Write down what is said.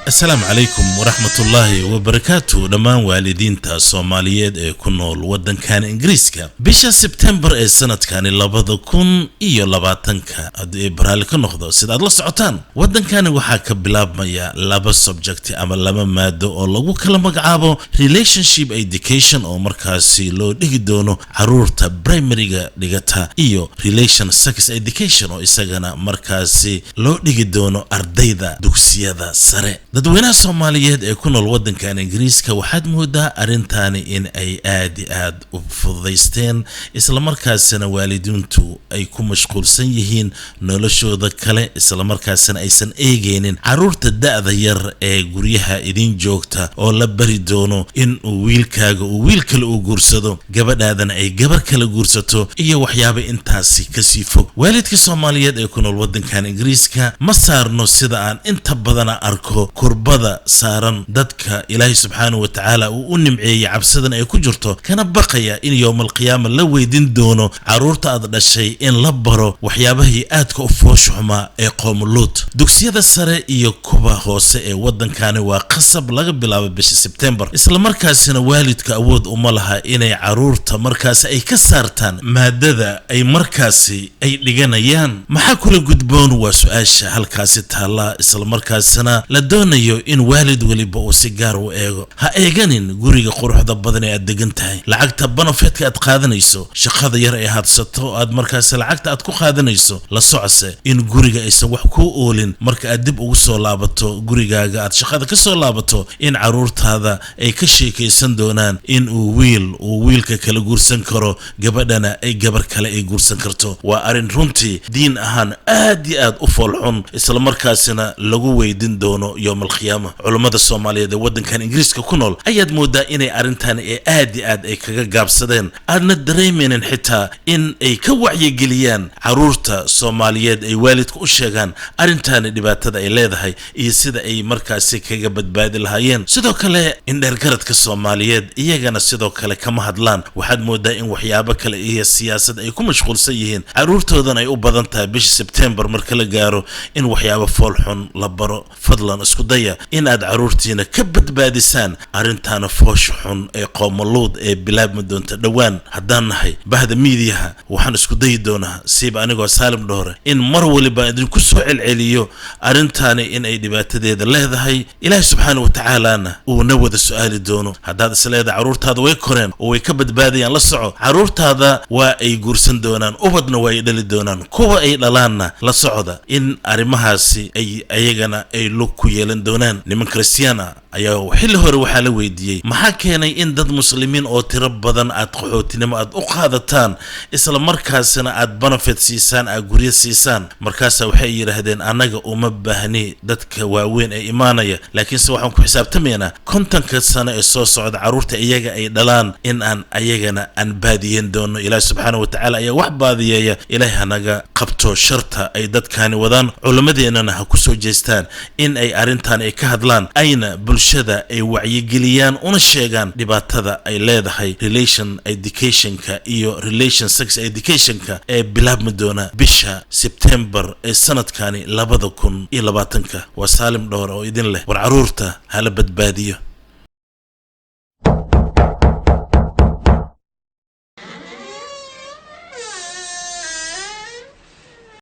السلام عليكم ورحمة الله وبركاته دمان والدين تا صوماليات كنول ودن كان إنجليزكا بيشا سبتمبر السنة كان اللبضو كون إيو لباتنكا أدو إبرالك نخضو سيد أدلا سعوتان ودن كان وحاكا بلاب ميا لابا سبجكتي أما لما مادو أو لغو كلمة عابو relationship education أو مركاسي لو ديجدونو عرورتا برايمريغا ديجتا إيو relation sex education أو إساغانا مركاسي لو ديجدونو أرديدا دوكسيادا سري dadweynaha Soomaaliyeed ee ku nool wadankan Ingiriiska waxaad moodaa arintani in ay aad u fududeysteen isla markaasna waalidiintu ay ku mashquulsan yihiin noloshooda kale isla markaasna aysan eegeenin caruurta da'da yar ee guryaha idin joogta oo la bari doono in wiilkaaga uu wiil kale u guursado gabadhaadana ay gabar kale guursato iyo waxyaabo intaasi ka sii fog waalidka Soomaaliyeed ee ku nool wadankan Ingiriiska ma saarno sida aan inta badan arko kurbada saaran dadka Ilaahay subhanahu wa ta'ala uu nimceeyay cabsadan ay ku jirto kana baqaya in yawmal qiyaamah la weydin doono caruurta aad dhashay in la baro waxyaabaha aadka u fooshuxma ee qoomuluud dugsiyada sare iyo kuba hoose ee wadankan waa qasab laga bilaabo bisha September isla markaasina waalidka awood uma laha inay caruurta markaas ay ka saartaan maadada ay markaasi ay dhiganayaan maxaa kula gudboon waa su'aasha halkaasi taala isla markaasina la doonayo in waalid waliba uu si gaar u eego ha eeganin guriga quruxda badan ee aad degan tahay lacagta benefit-ka aad qaadanayso shaqada yar ee hadsato aad markaas lacagta aad ku qaadanayso la socodse in guriga aysan wax ku oolin marka aad dib ugu soo laabato gurigaaga aad shaqada ka soo laabato in caruurtaada ay ka sheekaysan doonaan in uu wiilka kala guursan karo gabadhana ay gabar kale ay guursan karto waa arin runtii diin ahaan aad iyo aad u foolxun isla markaasina lagu weydin doono يوم القيامة علماء الصومالية ده ودن كان إنجليزك كنول أياد مودا إني أرنتان آدي أي كجاب سدين أرنا دريمين حتى إن أي كوعي جليان عرورتا صومالية أي والد كوشيغان أرنتان دبات هذا إلى هاي يصير أي مركز كجبت بادل هايين سدوا كله إن درجات كصومالية إيجانا سدوا كله كم هدلان وحد مودا إن وحيابك كله إيه السياسة أي كم مشغول سيهين عرورتا هذا أي أبدان تابش سبتمبر مركل جارو إن وحياب فولحون لبرو فضلا isku daya in aad caruurtiina ka badbaadisaan arintaana fooshxun ee qoomuluud ee bilaab madoonta dhawaan hadaan nahay bahda miidiyaha waxaan isku dayi doonaa siib anigoo Saalim Dhoore in mar waliba idin ku soo celceliyo arintaani in ay dhibaatadeeda leedahay Ilaahay subhanahu wa ta'ala uu na wada su'aali doono hadaad isleeda caruurtaada way koreen oo way ka badbaadiyaan la soco caruurtaada waa ay guursan doonaan ubadna way dhali doonaan kuwa ay dhalaanna la socda in arimahaasi ay ayagana ay ku yeelan doonaan niman Kristiyaana ayaa xilli hore waxa la weydiiyay maxaa keenay in dad muslimiin oo tiro badan aad qaxootinimo aad u qaadataan isla markaasna aad benefit siisaan aad guriga siisaan markaas waxay yiraahdeen anaga uma baahni dadka waaweyn ee imaanaya laakiin se waxaan ku xisaabtamaynaa kontanka sano ee soo socda caruurta iyaga ay dhalaan in aan ayagana aan baadiyeen doono Ilaahay subhanahu wa ta'ala ayaa wax baadiyeeya Ilaahay hanaga qabto sharta ay dadkani wadaan culimadeena ha ku soo jeestaan in ay arintan ay ka hadlaan ayna bulshada ay wacyigeliyaan una sheegaan dhibaatada ay leedahay relation education-ka iyo relation sex education-ka ee bilaabmi doona bisha September ee sanadkani 2020 waa Saalim Dhoore oo idin leh war caruurta hala badbaadiyo